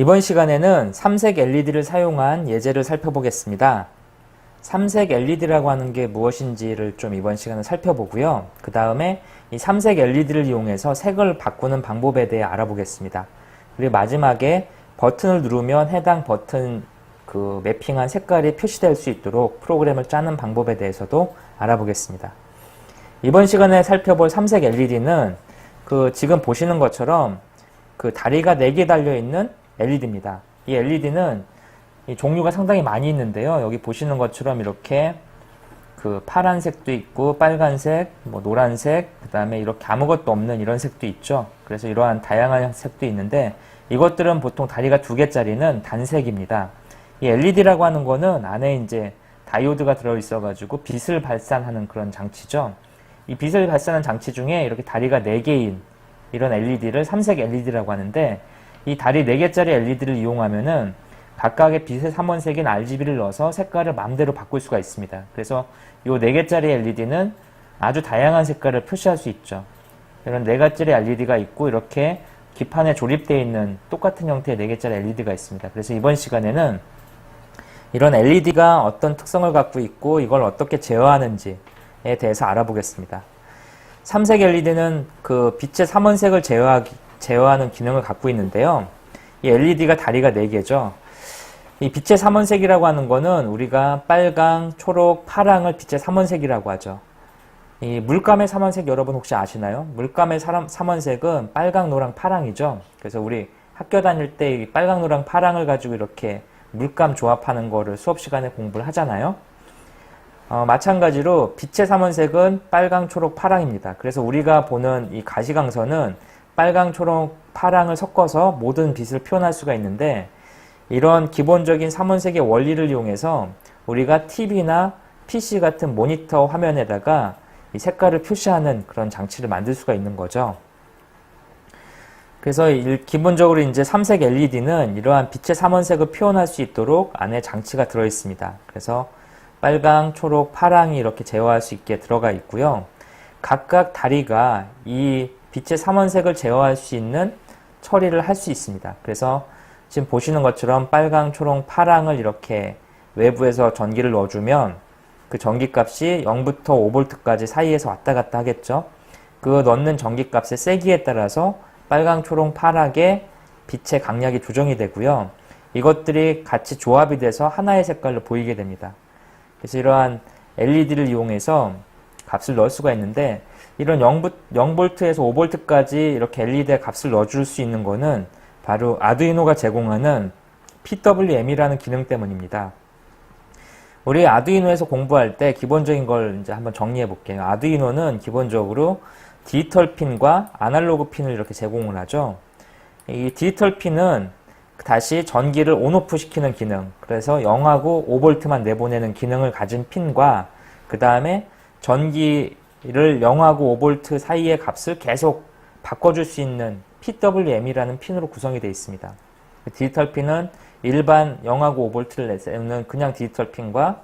이번 시간에는 삼색 LED를 사용한 예제를 살펴보겠습니다. 삼색 LED라고 하는 게 무엇인지를 좀 이번 시간에 살펴보고요. 그 다음에 이 삼색 LED를 이용해서 색을 바꾸는 방법에 대해 알아보겠습니다. 그리고 마지막에 버튼을 누르면 해당 버튼 매핑한 색깔이 표시될 수 있도록 프로그램을 짜는 방법에 대해서도 알아보겠습니다. 이번 시간에 살펴볼 삼색 LED는 지금 보시는 것처럼 다리가 4개 달려있는 LED입니다. 이 LED는 종류가 상당히 많이 있는데요. 여기 보시는 것처럼 이렇게 파란색도 있고 빨간색, 노란색, 그 다음에 이렇게 아무것도 없는 이런 색도 있죠. 그래서 이러한 다양한 색도 있는데 이것들은 보통 다리가 2개짜리는 단색입니다. 이 LED라고 하는 거는 안에 이제 다이오드가 들어있어 가지고 빛을 발산하는 그런 장치죠. 이 빛을 발산하는 장치 중에 이렇게 다리가 4개인 이런 LED를 삼색 LED라고 하는데 이 다리 4개짜리 LED를 이용하면은 각각의 빛의 삼원색인 RGB를 넣어서 색깔을 마음대로 바꿀 수가 있습니다. 그래서 이 4개짜리 LED는 아주 다양한 색깔을 표시할 수 있죠. 이런 4개짜리 LED가 있고 이렇게 기판에 조립되어 있는 똑같은 형태의 4개짜리 LED가 있습니다. 그래서 이번 시간에는 이런 LED가 어떤 특성을 갖고 있고 이걸 어떻게 제어하는지에 대해서 알아보겠습니다. 삼색 LED는 빛의 삼원색을 제어하는 기능을 갖고 있는데요. 이 LED가 다리가 4개죠. 이 빛의 삼원색이라고 하는 거는 우리가 빨강, 초록, 파랑을 빛의 삼원색이라고 하죠. 이 물감의 삼원색 여러분 혹시 아시나요? 물감의 삼원색은 빨강, 노랑, 파랑이죠. 그래서 우리 학교 다닐 때 이 빨강, 노랑, 파랑을 가지고 이렇게 물감 조합하는 거를 수업 시간에 공부를 하잖아요. 마찬가지로 빛의 삼원색은 빨강, 초록, 파랑입니다. 그래서 우리가 보는 이 가시광선은 빨강, 초록, 파랑을 섞어서 모든 빛을 표현할 수가 있는데 이런 기본적인 삼원색의 원리를 이용해서 우리가 TV나 PC 같은 모니터 화면에다가 이 색깔을 표시하는 그런 장치를 만들 수가 있는 거죠. 그래서 기본적으로 이제 삼색 LED는 이러한 빛의 삼원색을 표현할 수 있도록 안에 장치가 들어 있습니다. 그래서 빨강, 초록, 파랑이 이렇게 제어할 수 있게 들어가 있고요. 각각 다리가 이 빛의 삼원색을 제어할 수 있는 처리를 할 수 있습니다. 그래서 지금 보시는 것처럼 빨강, 초록, 파랑을 이렇게 외부에서 전기를 넣어주면 그 전기값이 0부터 5V까지 사이에서 왔다 갔다 하겠죠. 그 넣는 전기값의 세기에 따라서 빨강, 초록, 파랗게 빛의 강약이 조정이 되고요. 이것들이 같이 조합이 돼서 하나의 색깔로 보이게 됩니다. 그래서 이러한 LED를 이용해서 값을 넣을 수가 있는데 이런 0V에서 5V까지 이렇게 LED에 값을 넣어줄 수 있는 거는 바로 아두이노가 제공하는 PWM이라는 기능 때문입니다. 우리 아두이노에서 공부할 때 기본적인 걸 이제 한번 정리해 볼게요. 아두이노는 기본적으로 디지털 핀과 아날로그 핀을 이렇게 제공을 하죠. 이 디지털 핀은 다시 전기를 온오프 시키는 기능, 그래서 0하고 5V만 내보내는 기능을 가진 핀과 그 다음에 전기를 0하고 5V 사이의 값을 계속 바꿔줄 수 있는 PWM이라는 핀으로 구성이 되어 있습니다. 디지털 핀은 일반 0하고 5V를 내는 그냥 디지털 핀과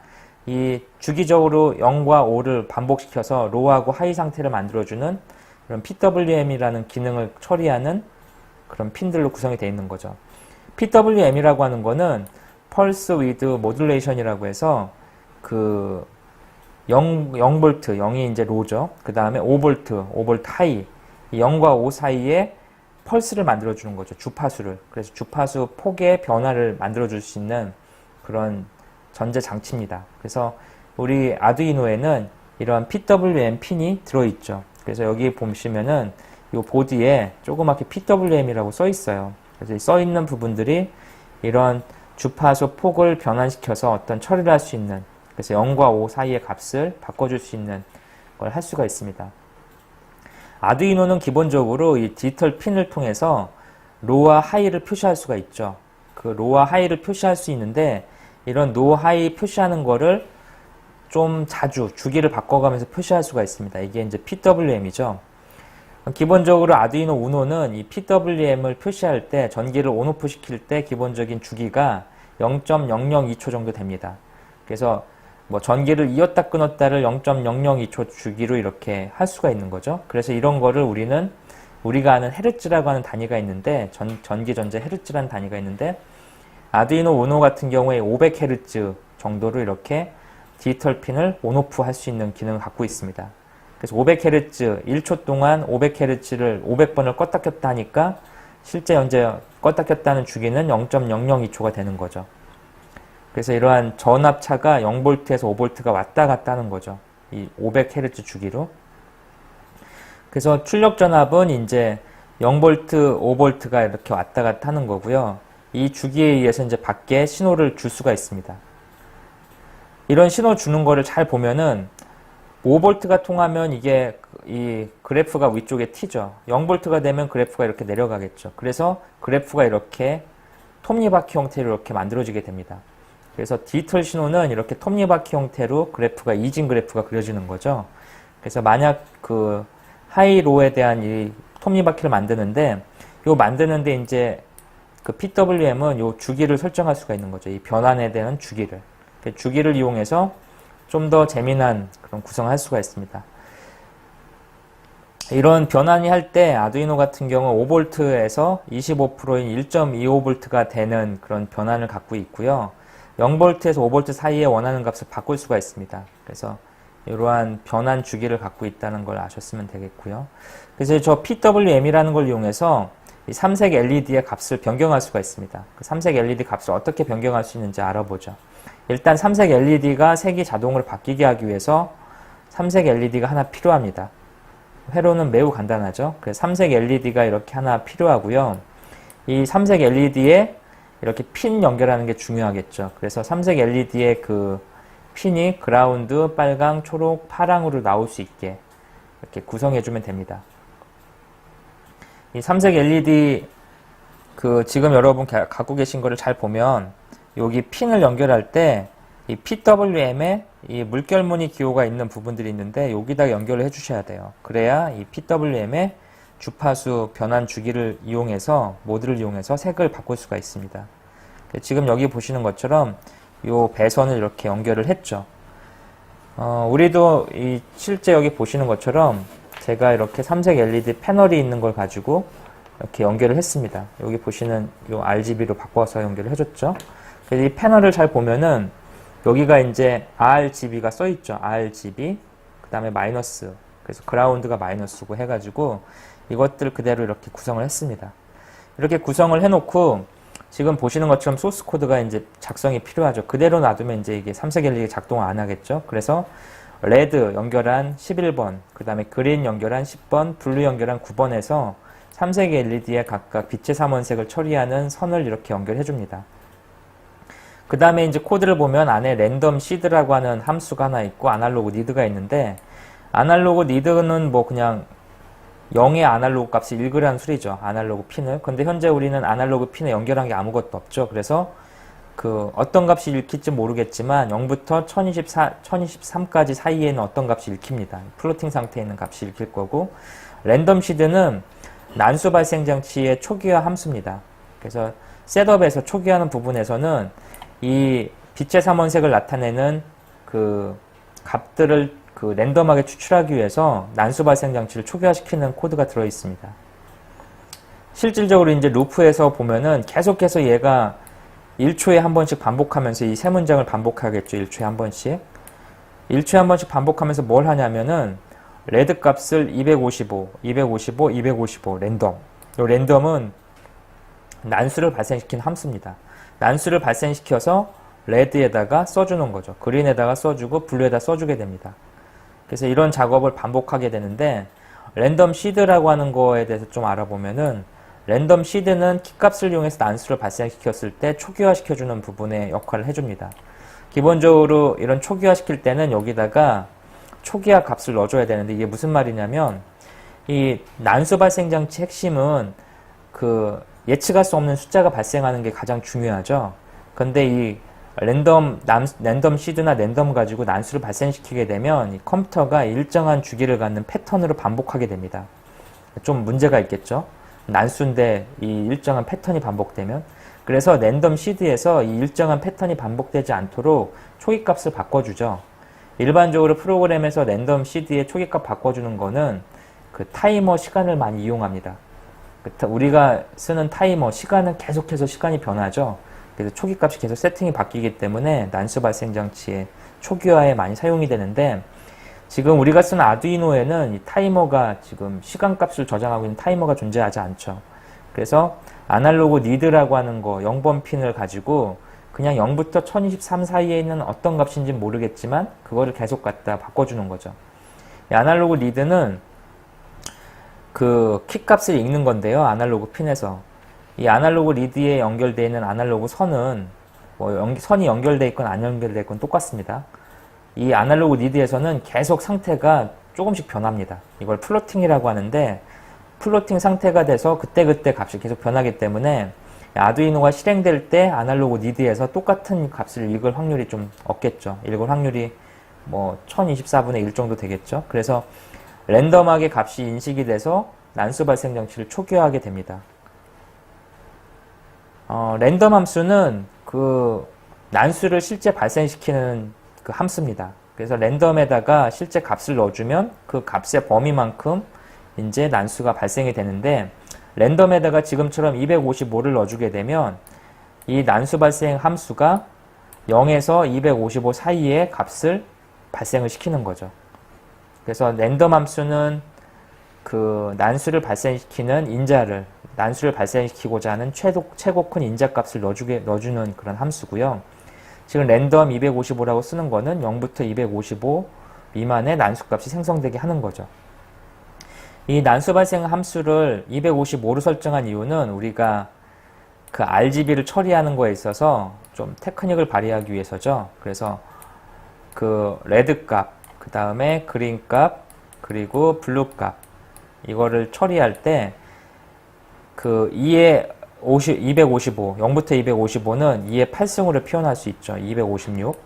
이 주기적으로 0과 5를 반복시켜서 로우하고 하이 상태를 만들어주는 그런 PWM이라는 기능을 처리하는 그런 핀들로 구성이 되어 있는 거죠. PWM이라고 하는 거는 Pulse Width Modulation이라고 해서 0V, 0이 이제 로우죠. 그 다음에 5V 하이, 0과 5 사이에 펄스를 만들어주는 거죠. 주파수를. 그래서 주파수 폭의 변화를 만들어줄 수 있는 그런 전제 장치입니다. 그래서 우리 아두이노에는 이러한 PWM 핀이 들어있죠. 그래서 여기 보시면은 이 보드에 조그맣게 PWM이라고 써 있어요. 그래서 써 있는 부분들이 이런 주파수 폭을 변환시켜서 어떤 처리를 할 수 있는, 그래서 0과 5 사이의 값을 바꿔줄 수 있는 걸 할 수가 있습니다. 아두이노는 기본적으로 이 디지털 핀을 통해서 로우와 하이를 표시할 수가 있죠. 그 로우와 하이를 표시할 수 있는데 이런 로우 하이 표시하는 거를 좀 자주 주기를 바꿔가면서 표시할 수가 있습니다. 이게 이제 PWM이죠. 기본적으로 아두이노 우노는 이 PWM을 표시할 때 전기를 온오프 시킬 때 기본적인 주기가 0.002초 정도 됩니다. 그래서 전기를 이었다 끊었다를 0.002초 주기로 이렇게 할 수가 있는 거죠. 그래서 이런 거를 우리는 우리가 아는 헤르츠라고 하는 단위가 있는데 전기, 전자, 헤르츠라는 단위가 있는데 아두이노 우노 같은 경우에 500Hz 정도로 이렇게 디지털 핀을 온오프 할 수 있는 기능을 갖고 있습니다. 그래서 500Hz, 1초 동안 500Hz를 500번을 껐다 켰다 하니까 실제 현재 껐다 켰다 하는 주기는 0.002초가 되는 거죠. 그래서 이러한 전압차가 0V에서 5V가 왔다 갔다 하는 거죠. 이 500Hz 주기로. 그래서 출력 전압은 이제 0V, 5V가 이렇게 왔다 갔다 하는 거고요. 이 주기에 의해서 이제 밖에 신호를 줄 수가 있습니다. 이런 신호 주는 거를 잘 보면은 5V가 통하면 이게 이 그래프가 위쪽에 튀죠. 0V가 되면 그래프가 이렇게 내려가겠죠. 그래서 그래프가 이렇게 톱니바퀴 형태로 이렇게 만들어지게 됩니다. 그래서 디지털 신호는 이렇게 톱니바퀴 형태로 그래프가 이진 그래프가 그려지는 거죠. 그래서 만약 그 하이로에 대한 이 톱니바퀴를 만드는데 이제 그 PWM은 요 주기를 설정할 수가 있는 거죠. 이 변환에 대한 주기를. 주기를 이용해서 좀 더 재미난 그런 구성을 할 수가 있습니다. 이런 변환이 할 때 아두이노 같은 경우 5V에서 25%인 1.25V가 되는 그런 변환을 갖고 있고요. 0V에서 5V 사이에 원하는 값을 바꿀 수가 있습니다. 그래서 이러한 변환 주기를 갖고 있다는 걸 아셨으면 되겠고요. 그래서 저 PWM이라는 걸 이용해서 이 삼색 LED의 값을 변경할 수가 있습니다. 그 삼색 LED 값을 어떻게 변경할 수 있는지 알아보죠. 일단 삼색 LED가 색이 자동으로 바뀌게 하기 위해서 삼색 LED가 하나 필요합니다. 회로는 매우 간단하죠. 그래서 삼색 LED가 이렇게 하나 필요하고요. 이 삼색 LED에 이렇게 핀 연결하는 게 중요하겠죠. 그래서 삼색 LED의 그 핀이 그라운드, 빨강, 초록, 파랑으로 나올 수 있게 이렇게 구성해주면 됩니다. 이 삼색 LED 그 지금 여러분 갖고 계신 거를 잘 보면 여기 핀을 연결할 때 이 PWM에 이 물결무늬 기호가 있는 부분들이 있는데 여기다 연결을 해주셔야 돼요. 그래야 이 PWM의 주파수 변환 주기를 이용해서 모드를 이용해서 색을 바꿀 수가 있습니다. 지금 여기 보시는 것처럼 요 배선을 이렇게 연결을 했죠. 우리도 이 실제 여기 보시는 것처럼 제가 이렇게 삼색 LED 패널이 있는 걸 가지고 이렇게 연결을 했습니다. 여기 보시는 요 RGB로 바꿔서 연결을 해줬죠. 그래서 이 패널을 잘 보면은 여기가 이제 RGB가 써있죠. RGB, 그 다음에 마이너스. 그래서 그라운드가 마이너스고 해가지고 이것들 그대로 이렇게 구성을 했습니다. 이렇게 구성을 해놓고 지금 보시는 것처럼 소스 코드가 이제 작성이 필요하죠. 그대로 놔두면 이제 이게 삼색 LED 작동을 안 하겠죠. 그래서 레드 연결한 11번, 그 다음에 그린 연결한 10번, 블루 연결한 9번에서 삼색 LED에 각각 빛의 삼원색을 처리하는 선을 이렇게 연결해 줍니다. 그 다음에 이제 코드를 보면 안에 랜덤 시드라고 하는 함수가 하나 있고 아날로그 니드가 있는데 아날로그 니드는 뭐 그냥 0의 아날로그 값을 읽으라는 소리죠. 아날로그 핀을. 근데 현재 우리는 아날로그 핀에 연결한 게 아무것도 없죠. 그래서 그 어떤 값이 읽힐지 모르겠지만 0부터 1023까지 사이에는 어떤 값이 읽힙니다. 플로팅 상태에 있는 값이 읽힐 거고 랜덤 시드는 난수 발생 장치의 초기화 함수입니다. 그래서 셋업에서 초기화하는 부분에서는 이 빛의 삼원색을 나타내는 그 값들을 그 랜덤하게 추출하기 위해서 난수 발생 장치를 초기화시키는 코드가 들어 있습니다. 실질적으로 이제 루프에서 보면은 계속해서 얘가 1초에 한 번씩 반복하면서 이 세 문장을 반복하겠죠. 1초에 한 번씩. 1초에 한 번씩 반복하면서 뭘 하냐면은 레드 값을 255, 255, 255 랜덤. 이 랜덤은 난수를 발생시킨 함수입니다. 난수를 발생시켜서 레드에다가 써주는 거죠. 그린에다가 써주고 블루에다 써주게 됩니다. 그래서 이런 작업을 반복하게 되는데 랜덤 시드라고 하는 거에 대해서 좀 알아보면은 랜덤 시드는 키값을 이용해서 난수를 발생시켰을 때 초기화시켜주는 부분의 역할을 해줍니다. 기본적으로 이런 초기화시킬 때는 여기다가 초기화 값을 넣어줘야 되는데 이게 무슨 말이냐면 이 난수 발생 장치 핵심은 그 예측할 수 없는 숫자가 발생하는 게 가장 중요하죠. 근데 이 랜덤 시드나 랜덤 가지고 난수를 발생시키게 되면 이 컴퓨터가 일정한 주기를 갖는 패턴으로 반복하게 됩니다. 좀 문제가 있겠죠. 난수인데 이 일정한 패턴이 반복되면 그래서 랜덤 시드에서 이 일정한 패턴이 반복되지 않도록 초기값을 바꿔주죠. 일반적으로 프로그램에서 랜덤 시드의 초기값 바꿔주는 거는 그 타이머 시간을 많이 이용합니다. 우리가 쓰는 타이머, 시간은 계속해서 시간이 변하죠. 그래서 초기값이 계속 세팅이 바뀌기 때문에 난수 발생 장치의 초기화에 많이 사용이 되는데, 지금 우리가 쓰는 아두이노에는 이 타이머가 지금 시간값을 저장하고 있는 타이머가 존재하지 않죠. 그래서 아날로그 니드라고 하는 거 0번 핀을 가지고 그냥 0부터 1023 사이에 있는 어떤 값인지 모르겠지만 그거를 계속 갖다 바꿔주는 거죠. 이 아날로그 리드는 그 키 값을 읽는 건데요. 아날로그 핀에서. 이 아날로그 리드에 연결되어 있는 아날로그 선은 선이 연결되어 있건 안 연결되어 있건 똑같습니다. 이 아날로그 리드에서는 계속 상태가 조금씩 변합니다. 이걸 플로팅이라고 하는데, 플로팅 상태가 돼서 그때그때 값이 계속 변하기 때문에 아두이노가 실행될 때 아날로그 리드에서 똑같은 값을 읽을 확률이 좀 없겠죠. 읽을 확률이 뭐 1024분의 1 정도 되겠죠. 그래서 랜덤하게 값이 인식이 돼서 난수 발생 장치를 초기화하게 됩니다. 랜덤 함수는 그 난수를 실제 발생시키는 그 함수입니다. 그래서 랜덤에다가 실제 값을 넣어주면 그 값의 범위만큼 이제 난수가 발생이 되는데, 랜덤에다가 지금처럼 255를 넣어주게 되면 이 난수 발생 함수가 0에서 255 사이의 값을 발생을 시키는 거죠. 그래서 랜덤 함수는 그 난수를 발생시키는 인자를, 난수를 발생시키고자 하는 최고 큰 인자 값을 넣어주는 그런 함수고요. 지금 랜덤 255라고 쓰는 거는 0부터 255 미만의 난수 값이 생성되게 하는 거죠. 이 난수 발생 함수를 255로 설정한 이유는 우리가 그 RGB를 처리하는 거에 있어서 좀 테크닉을 발휘하기 위해서죠. 그래서 그 레드 값, 그 다음에 그린 값, 그리고 블루 값, 이거를 처리할 때 그 255, 0부터 255는 2의 8승으로 표현할 수 있죠. 256.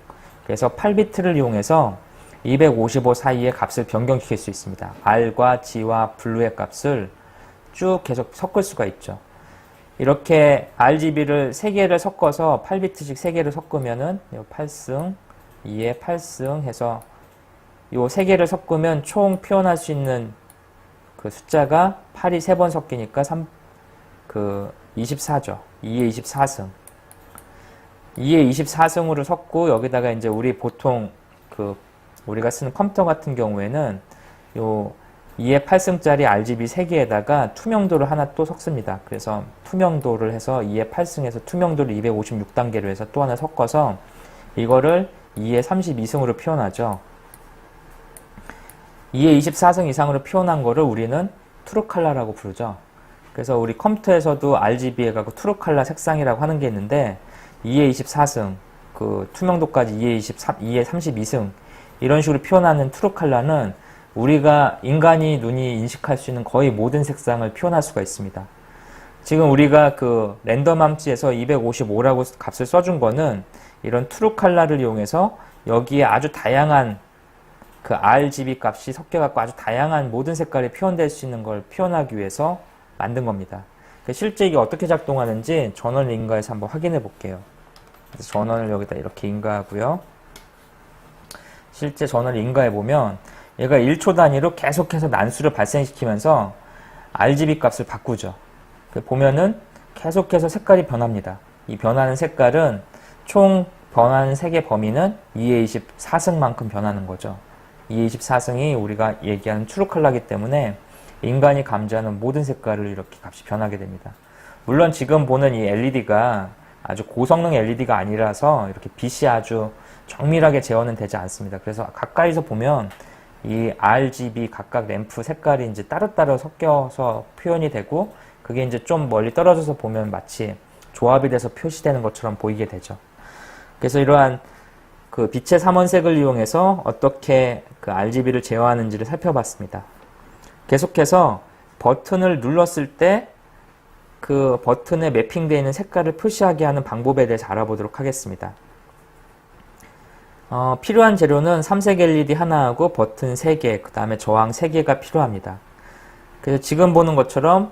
그래서 8비트를 이용해서 255 사이의 값을 변경시킬 수 있습니다. R과 G와 블루의 값을 쭉 계속 섞을 수가 있죠. 이렇게 RGB를 3개를 섞어서 8비트씩 3개를 섞으면은 8승, 2의 8승 해서 요 3개를 섞으면 총 표현할 수 있는 그 숫자가 8이 3번 섞이니까 24죠. 2의 24승. 2의 24승으로 섞고 여기다가 이제 우리 보통 우리가 쓰는 컴퓨터 같은 경우에는 요 2의 8승짜리 RGB 3개에다가 투명도를 하나 또 섞습니다. 그래서 투명도를 해서 2의 8승에서 투명도를 256단계로 해서 또 하나 섞어서 이거를 2의 32승으로 표현하죠. 2의 24승 이상으로 표현한 거를 우리는 트루칼라라고 부르죠. 그래서 우리 컴퓨터에서도 RGB에 가고 트루칼라 색상이라고 하는 게 있는데 2의 24승, 그 투명도까지 2의 32승 이런 식으로 표현하는 트루칼라는 우리가 인간이 눈이 인식할 수 있는 거의 모든 색상을 표현할 수가 있습니다. 지금 우리가 그 랜덤 함수에서 255라고 값을 써준 거는 이런 트루칼라를 이용해서 여기에 아주 다양한 그 RGB 값이 섞여갖고 아주 다양한 모든 색깔이 표현될 수 있는 걸 표현하기 위해서 만든 겁니다. 실제 이게 어떻게 작동하는지 전원을 인가해서 한번 확인해 볼게요. 그래서 전원을 여기다 이렇게 인가하고요. 실제 전원을 인가해 보면 얘가 1초 단위로 계속해서 난수를 발생시키면서 RGB 값을 바꾸죠. 보면은 계속해서 색깔이 변합니다. 이 변하는 색깔은 총 변하는 색의 범위는 2의 24승만큼 변하는 거죠. 2의 24승이 우리가 얘기하는 트루칼라이기 때문에 인간이 감지하는 모든 색깔을 이렇게 값이 변하게 됩니다. 물론 지금 보는 이 LED가 아주 고성능 LED가 아니라서 이렇게 빛이 아주 정밀하게 제어는 되지 않습니다. 그래서 가까이서 보면 이 RGB 각각 램프 색깔이 이제 따로따로 섞여서 표현이 되고 그게 이제 좀 멀리 떨어져서 보면 마치 조합이 돼서 표시되는 것처럼 보이게 되죠. 그래서 이러한 그 빛의 삼원색을 이용해서 어떻게 그 RGB를 제어하는지를 살펴봤습니다. 계속해서 버튼을 눌렀을 때 그 버튼에 매핑되어 있는 색깔을 표시하게 하는 방법에 대해서 알아보도록 하겠습니다. 필요한 재료는 삼색 LED 하나하고 버튼 3개, 그 다음에 저항 3개가 필요합니다. 그래서 지금 보는 것처럼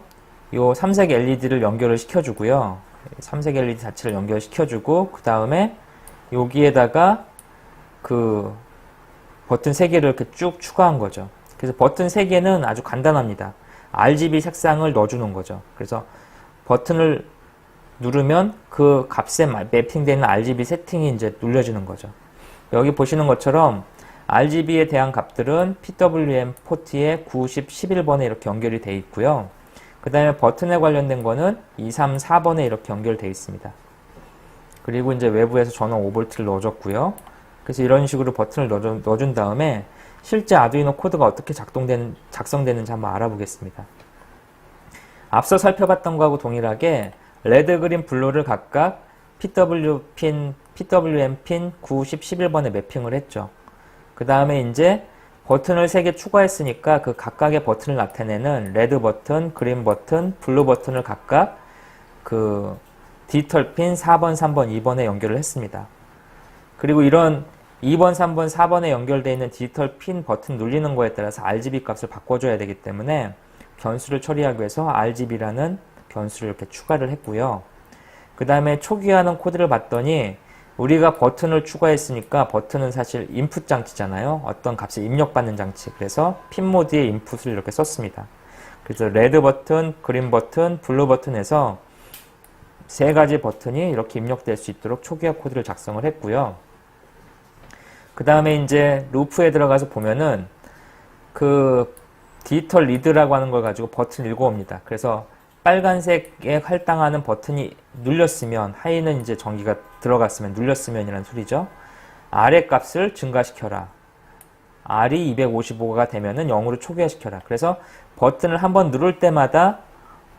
요 삼색 LED를 연결을 시켜주고요. 삼색 LED 자체를 연결시켜주고 그 다음에 여기에다가 그 버튼 3개를 이렇게 쭉 추가한 거죠. 그래서 버튼 3개는 아주 간단합니다. RGB 색상을 넣어주는 거죠. 그래서 버튼을 누르면 그 값에 매핑되는 RGB 세팅이 이제 눌려지는 거죠. 여기 보시는 것처럼 RGB에 대한 값들은 PWM 포트에 90, 11번에 이렇게 연결이 되어 있고요. 그 다음에 버튼에 관련된 거는 2, 3, 4번에 이렇게 연결되어 있습니다. 그리고 이제 외부에서 전원 5V를 넣어줬고요. 그래서 이런 식으로 버튼을 넣어준 다음에 실제 아두이노 코드가 어떻게 작성되는지 한번 알아보겠습니다. 앞서 살펴봤던 거하고 동일하게 레드, 그린, 블루를 각각 PWM 핀 9, 10, 11번에 매핑을 했죠. 그 다음에 이제 버튼을 3개 추가했으니까 그 각각의 버튼을 나타내는 레드 버튼, 그린 버튼, 블루 버튼을 각각 그 디지털 핀 4번, 3번, 2번에 연결을 했습니다. 그리고 이런 2번, 3번, 4번에 연결되어 있는 디지털 핀 버튼 눌리는 거에 따라서 RGB 값을 바꿔줘야 되기 때문에 변수를 처리하기 위해서 RGB라는 변수를 이렇게 추가를 했고요. 그 다음에 초기화하는 코드를 봤더니 우리가 버튼을 추가했으니까 버튼은 사실 인풋 장치잖아요. 어떤 값을 입력받는 장치. 그래서 핀 모드의 인풋을 이렇게 썼습니다. 그래서 레드 버튼, 그린 버튼, 블루 버튼에서 3가지 버튼이 이렇게 입력될 수 있도록 초기화 코드를 작성을 했고요. 그 다음에 이제 루프에 들어가서 보면은 그 디지털 리드라고 하는 걸 가지고 버튼을 읽어옵니다. 그래서 빨간색에 할당하는 버튼이 눌렸으면, 하이는 이제 전기가 들어갔으면 눌렸으면이라는 소리죠. R의 값을 증가시켜라. R이 255가 되면은 0으로 초기화시켜라. 그래서 버튼을 한번 누를 때마다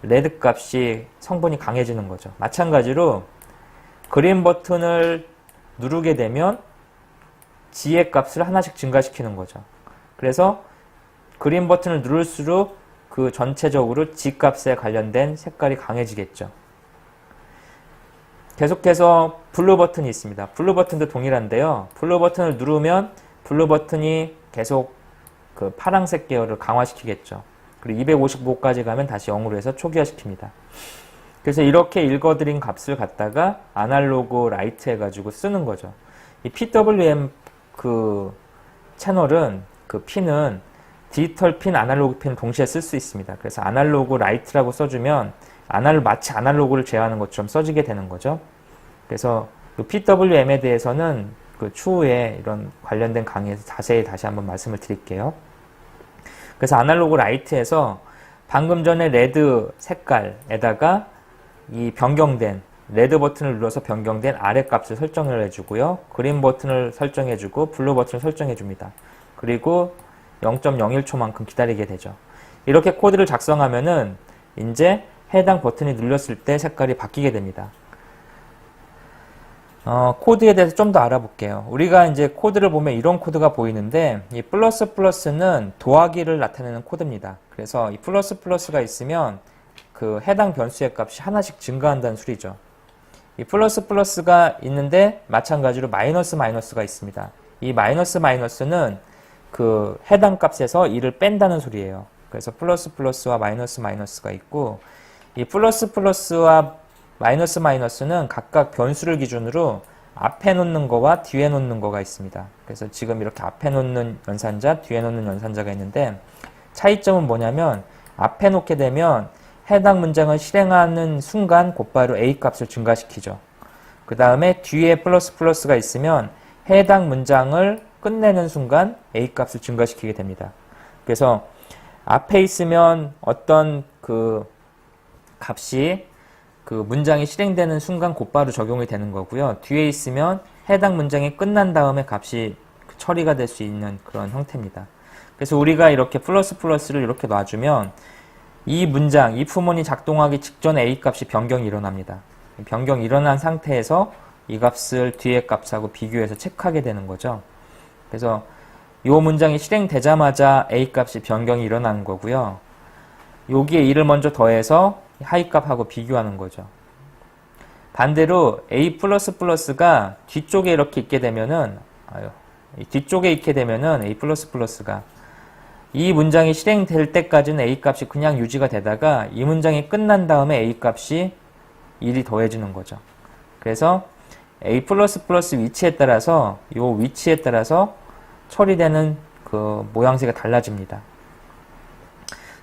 레드 값이 성분이 강해지는 거죠. 마찬가지로 그린 버튼을 누르게 되면 G의 값을 하나씩 증가시키는 거죠. 그래서 그린 버튼을 누를수록 그 전체적으로 G 값에 관련된 색깔이 강해지겠죠. 계속해서 블루 버튼이 있습니다. 블루 버튼도 동일한데요. 블루 버튼을 누르면 블루 버튼이 계속 그 파란색 계열을 강화시키겠죠. 그리고 255까지 가면 다시 0으로 해서 초기화시킵니다. 그래서 이렇게 읽어드린 값을 갖다가 아날로그 라이트 해가지고 쓰는 거죠. 이 PWM 그 채널은, 그 핀은 디지털 핀, 아날로그 핀을 동시에 쓸 수 있습니다. 그래서 아날로그 라이트라고 써주면 마치 아날로그를 제어하는 것처럼 써지게 되는 거죠. 그래서 그 PWM에 대해서는 그 추후에 이런 관련된 강의에서 자세히 다시 한번 말씀을 드릴게요. 그래서 아날로그 라이트에서 방금 전에 레드 색깔에다가 이 변경된 레드 버튼을 눌러서 변경된 아래 값을 설정을 해주고요. 그린 버튼을 설정해주고 블루 버튼을 설정해줍니다. 그리고 0.01초만큼 기다리게 되죠. 이렇게 코드를 작성하면은 이제 해당 버튼이 눌렸을 때 색깔이 바뀌게 됩니다. 코드에 대해서 좀 더 알아볼게요. 우리가 이제 코드를 보면 이런 코드가 보이는데, 이 플러스는 더하기를 나타내는 코드입니다. 그래서 이 플러스가 있으면 그 해당 변수의 값이 하나씩 증가한다는 소리죠. 이 플러스가 있는데 마찬가지로 마이너스가 있습니다. 이 마이너스는 그 해당 값에서 1을 뺀다는 소리예요. 그래서 플러스와 마이너스가 있고, 이 플러스와 마이너스는 각각 변수를 기준으로 앞에 놓는 거와 뒤에 놓는 거가 있습니다. 그래서 지금 이렇게 앞에 놓는 연산자, 뒤에 놓는 연산자가 있는데, 차이점은 뭐냐면 앞에 놓게 되면 해당 문장을 실행하는 순간 곧바로 A 값을 증가시키죠. 그 다음에 뒤에 플러스가 있으면 해당 문장을 끝내는 순간 A 값을 증가시키게 됩니다. 그래서 앞에 있으면 어떤 그 값이 그 문장이 실행되는 순간 곧바로 적용이 되는 거고요. 뒤에 있으면 해당 문장이 끝난 다음에 값이 처리가 될 수 있는 그런 형태입니다. 그래서 우리가 이렇게 플러스를 이렇게 놔주면 이 문장, if문이 작동하기 직전에 A 값이 변경이 일어납니다. 변경이 일어난 상태에서 이 값을 뒤에 값하고 비교해서 체크하게 되는 거죠. 그래서 이 문장이 실행되자마자 A 값이 변경이 일어나는 거고요. 여기에 1을 먼저 더해서 하이 값하고 비교하는 거죠. 반대로 A++가 뒤쪽에 이렇게 있게 되면은, 뒤쪽에 있게 되면은 A++가 이 문장이 실행될 때까지는 A 값이 그냥 유지가 되다가 이 문장이 끝난 다음에 A 값이 1이 더해지는 거죠. 그래서 A++ 위치에 따라서 처리되는 그 모양새가 달라집니다.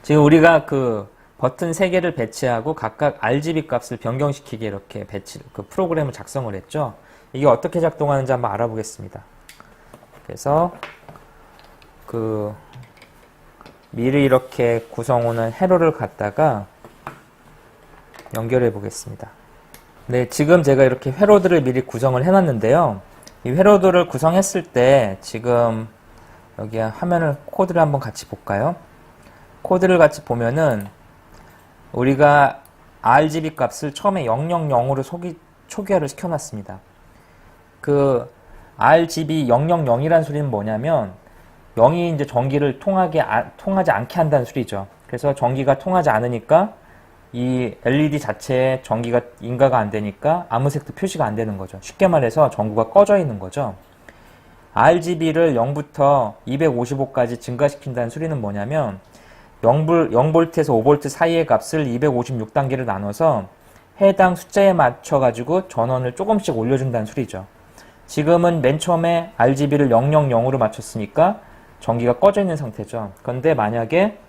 지금 우리가 그 버튼 3개를 배치하고 각각 RGB 값을 변경시키게 이렇게 그 프로그램을 작성을 했죠. 이게 어떻게 작동하는지 한번 알아보겠습니다. 그래서 미리 이렇게 구성호는 회로를 갖다가 연결해 보겠습니다. 네, 지금 제가 이렇게 회로들을 미리 구성을 해놨는데요. 이 회로들을 구성했을 때 지금 여기 코드를 한번 같이 볼까요? 코드를 같이 보면은 우리가 RGB 값을 처음에 000으로 초기화를 시켜놨습니다. 그 RGB 000이라는 소리는 뭐냐면 0이 이제 전기를 통하지 않게 한다는 소리죠. 그래서 전기가 통하지 않으니까 이 LED 자체에 전기가 인가가 안 되니까 아무 색도 표시가 안 되는 거죠. 쉽게 말해서 전구가 꺼져 있는 거죠. RGB를 0부터 255까지 증가시킨다는 소리는 뭐냐면 0V에서 5V 사이의 값을 256단계를 나눠서 해당 숫자에 맞춰 가지고 전원을 조금씩 올려준다는 소리죠. 지금은 맨 처음에 RGB를 000으로 맞췄으니까 전기가 꺼져 있는 상태죠. 그런데 만약에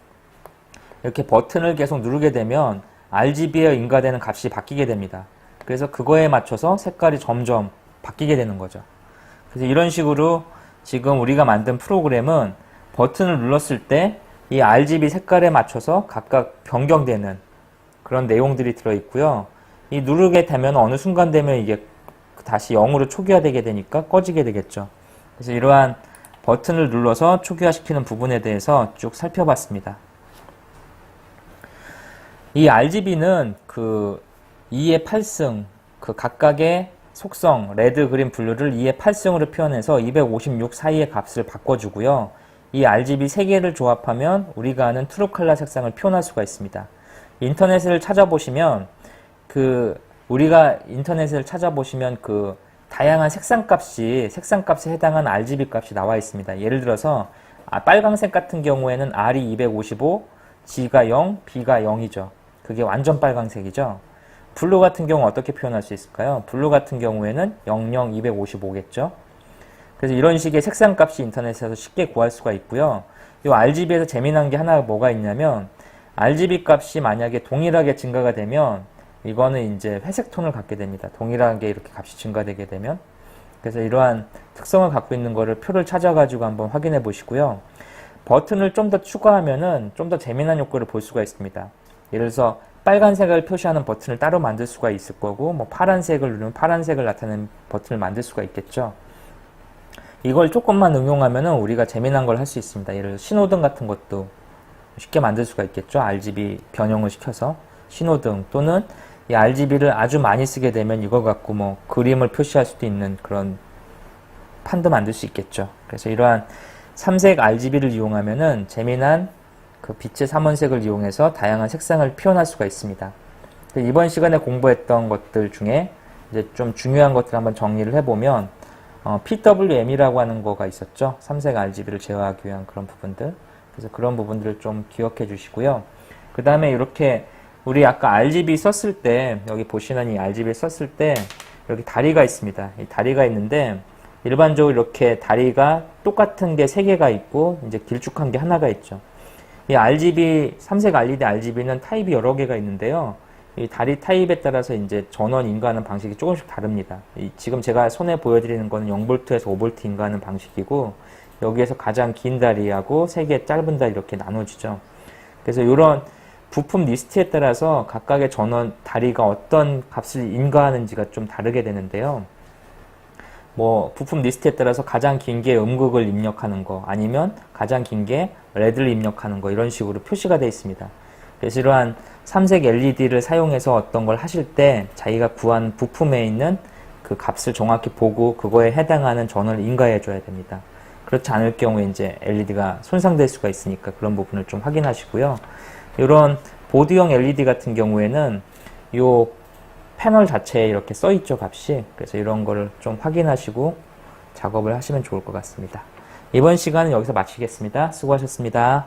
이렇게 버튼을 계속 누르게 되면 RGB에 인가되는 값이 바뀌게 됩니다. 그래서 그거에 맞춰서 색깔이 점점 바뀌게 되는 거죠. 그래서 이런 식으로 지금 우리가 만든 프로그램은 버튼을 눌렀을 때 이 RGB 색깔에 맞춰서 각각 변경되는 그런 내용들이 들어있고요. 이 누르게 되면 어느 순간 되면 이게 다시 0으로 초기화되게 되니까 꺼지게 되겠죠. 그래서 이러한 버튼을 눌러서 초기화시키는 부분에 대해서 쭉 살펴봤습니다. 이 RGB는 그 2의 8승, 그 각각의 속성, 레드, 그린, 블루를 2의 8승으로 표현해서 256 사이의 값을 바꿔주고요. 이 RGB 3개를 조합하면 우리가 아는 트루 컬러 색상을 표현할 수가 있습니다. 인터넷을 찾아보시면 우리가 인터넷을 찾아보시면 그 다양한 색상값에 해당한 RGB 값이 나와 있습니다. 예를 들어서 빨강색 같은 경우에는 R이 255, G가 0, B가 0이죠. 그게 완전 빨강색이죠. 블루 같은 경우 어떻게 표현할 수 있을까요? 블루 같은 경우에는 00, 255겠죠. 그래서 이런 식의 색상값이 인터넷에서 쉽게 구할 수가 있고요. 이 RGB에서 재미난 게 하나 뭐가 있냐면 RGB 값이 만약에 동일하게 증가가 되면 이거는 이제 회색 톤을 갖게 됩니다. 동일하게 이렇게 값이 증가되게 되면. 그래서 이러한 특성을 갖고 있는 거를 표를 찾아가지고 한번 확인해 보시고요. 버튼을 좀 더 추가하면은 좀 더 재미난 효과를 볼 수가 있습니다. 예를 들어서 빨간색을 표시하는 버튼을 따로 만들 수가 있을 거고, 뭐 파란색을 누르면 파란색을 나타내는 버튼을 만들 수가 있겠죠. 이걸 조금만 응용하면은 우리가 재미난 걸 할 수 있습니다. 예를 들어 신호등 같은 것도 쉽게 만들 수가 있겠죠. RGB 변형을 시켜서 신호등 또는 이 RGB를 아주 많이 쓰게 되면 이거 갖고 뭐 그림을 표시할 수도 있는 그런 판도 만들 수 있겠죠. 그래서 이러한 삼색 RGB를 이용하면은 재미난 그 빛의 삼원색을 이용해서 다양한 색상을 표현할 수가 있습니다. 이번 시간에 공부했던 것들 중에 이제 좀 중요한 것들 한번 정리를 해보면 PWM이라고 하는 거가 있었죠. 삼색 RGB를 제어하기 위한 그런 부분들. 그래서 그런 부분들을 좀 기억해 주시고요. 그 다음에 이렇게 우리 아까 RGB 썼을 때 여기 보시는 이 RGB 썼을 때 여기 다리가 있습니다. 이 다리가 있는데 일반적으로 이렇게 다리가 똑같은 게 3개가 있고 이제 길쭉한 게 하나가 있죠. 이 RGB, 삼색 LED RGB는 타입이 여러 개가 있는데요. 이 다리 타입에 따라서 이제 전원 인가하는 방식이 조금씩 다릅니다. 지금 제가 손에 보여드리는 거는 0V에서 5V 인가하는 방식이고 여기에서 가장 긴 다리하고 3개 짧은 다리 이렇게 나눠지죠. 그래서 이런 부품 리스트에 따라서 각각의 전원 다리가 어떤 값을 인가하는지가 좀 다르게 되는데요. 뭐 부품 리스트에 따라서 가장 긴 게 음극을 입력하는 거 아니면 가장 긴 게 레드를 입력하는 거 이런 식으로 표시가 되어 있습니다. 그래서 이러한 삼색 LED를 사용해서 어떤 걸 하실 때 자기가 구한 부품에 있는 그 값을 정확히 보고 그거에 해당하는 전원을 인가해 줘야 됩니다. 그렇지 않을 경우에 이제 LED가 손상될 수가 있으니까 그런 부분을 좀 확인하시고요. 이런 보드형 LED 같은 경우에는 이 패널 자체에 이렇게 써 있죠, 값이. 그래서 이런 거를 좀 확인하시고 작업을 하시면 좋을 것 같습니다. 이번 시간은 여기서 마치겠습니다. 수고하셨습니다.